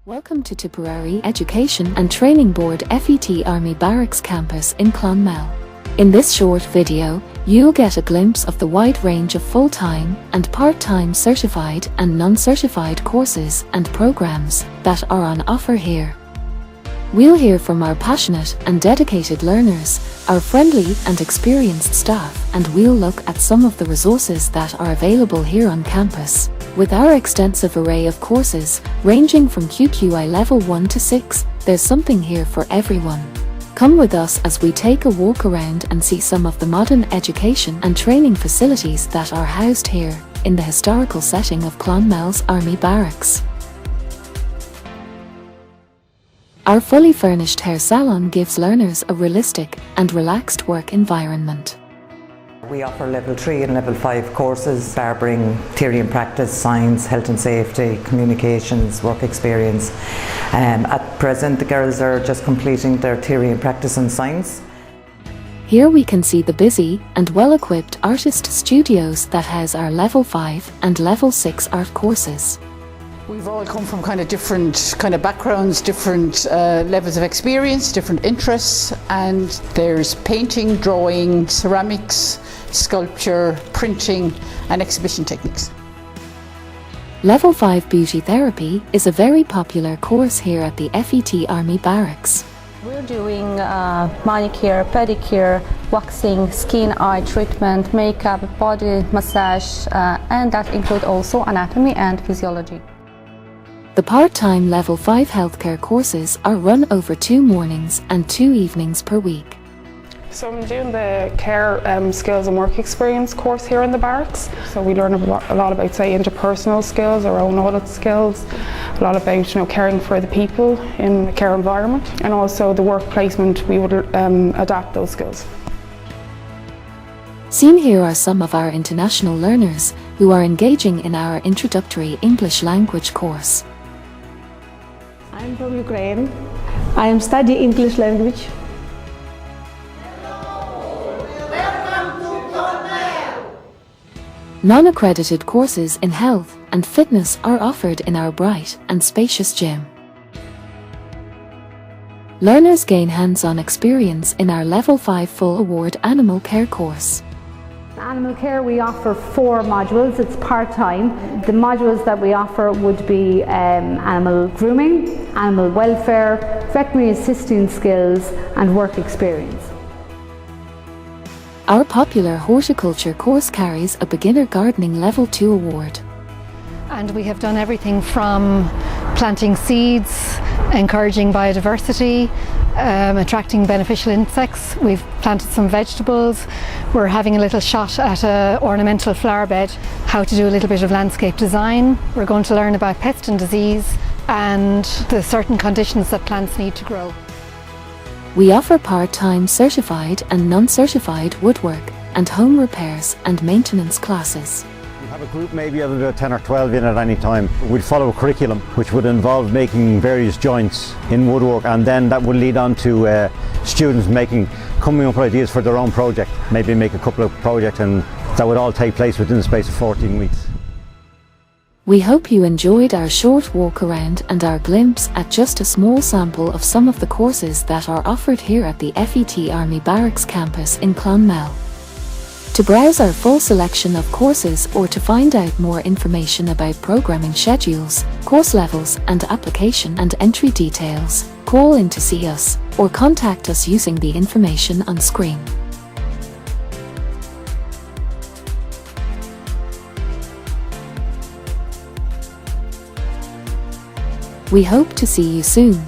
Welcome to Tipperary Education and Training Board FET Army Barracks Campus in Clonmel. In this short video, you'll get a glimpse of the wide range of full-time and part-time certified and non-certified courses and programs that are on offer here. We'll hear from our passionate and dedicated learners, our friendly and experienced staff, and we'll look at some of the resources that are available here on campus. With our extensive array of courses, ranging from QQI Level 1 to 6, there's something here for everyone. Come with us as we take a walk around and see some of the modern education and training facilities that are housed here, in the historical setting of Clonmel's Army Barracks. Our fully furnished hair salon gives learners a realistic and relaxed work environment. We offer Level 3 and Level 5 courses, barbering, theory and practice, science, health and safety, communications, work experience. At present, the girls are just completing their theory and practice on science. Here we can see the busy and well-equipped artist studios that house our Level 5 and Level 6 art courses. We've all come from different backgrounds, different levels of experience, different interests, and there's painting, drawing, ceramics, sculpture, printing and exhibition techniques. Level 5 Beauty Therapy is a very popular course here at the FET Army Barracks. We're doing manicure, pedicure, waxing, skin, eye treatment, makeup, body massage, and that includes also anatomy and physiology. The part-time Level 5 healthcare courses are run over 2 mornings and 2 evenings per week. So I'm doing the care skills and work experience course here in the barracks. So we learn a lot about, say, interpersonal skills, our own audit skills, a lot about caring for the people in the care environment, and also the work placement. We would adapt those skills. Seen here are some of our international learners who are engaging in our introductory English language course. I'm from Ukraine. I am studying English language. Non-accredited courses in health and fitness are offered in our bright and spacious gym. Learners gain hands-on experience in our Level 5 Full Award Animal Care course. Animal care, we offer 4 modules. It's part-time. The modules that we offer would be animal grooming, animal welfare, veterinary assisting skills and work experience. Our popular horticulture course carries a beginner gardening Level 2 award. And we have done everything from planting seeds, encouraging biodiversity, attracting beneficial insects. We've planted some vegetables. We're having a little shot at an ornamental flower bed, how to do a little bit of landscape design. We're going to learn about pest and disease and the certain conditions that plants need to grow. We offer part-time certified and non-certified woodwork and home repairs and maintenance classes. We have a group maybe of about 10 or 12 in at any time. We'd follow a curriculum which would involve making various joints in woodwork, and then that would lead on to students coming up with ideas for their own project. Maybe make a couple of projects, and that would all take place within the space of 14 weeks. We hope you enjoyed our short walk around and our glimpse at just a small sample of some of the courses that are offered here at the FET Army Barracks Campus in Clonmel. To browse our full selection of courses or to find out more information about programming schedules, course levels and application and entry details, call in to see us or contact us using the information on screen. We hope to see you soon.